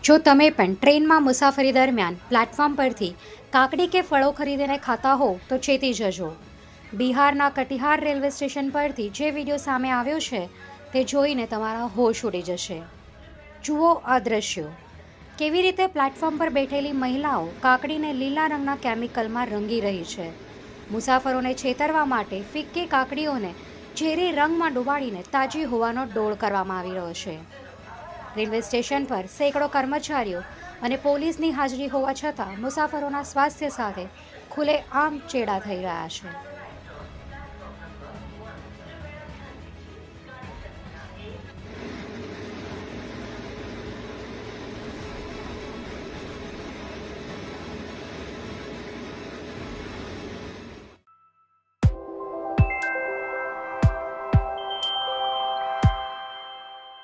જો તમે પણ ટ્રેનમાં મુસાફરી દરમિયાન પ્લેટફોર્મ પરથી કાકડી કે ફળો ખરીદીને ખાતા હો તો ચેતી જજો. બિહારના કટિહાર રેલવે સ્ટેશન પરથી જે વિડીયો સામે આવ્યો છે તે જોઈને તમારા હોશ ઉડી જશે. જુઓ આ દ્રશ્યો. કેવી રીતે પ્લેટફોર્મ પર બેઠેલી મહિલાઓ કાકડીને લીલા રંગના કેમિકલમાં રંગી રહી છે. મુસાફરોને છેતરવા માટે ફિક્કી કાકડીઓને ઝેરી રંગમાં ડુબાડીને તાજી હોવાનો ડોળ કરવામાં આવી રહ્યો છે. રેલવે સ્ટેશન પર સેંકડો કર્મચારીઓ અને પોલીસની હાજરી હોવા છતાં મુસાફરોના સ્વાસ્થ્ય સાથે ખુલ્લેઆમ ચેડા થઈ રહ્યા છે.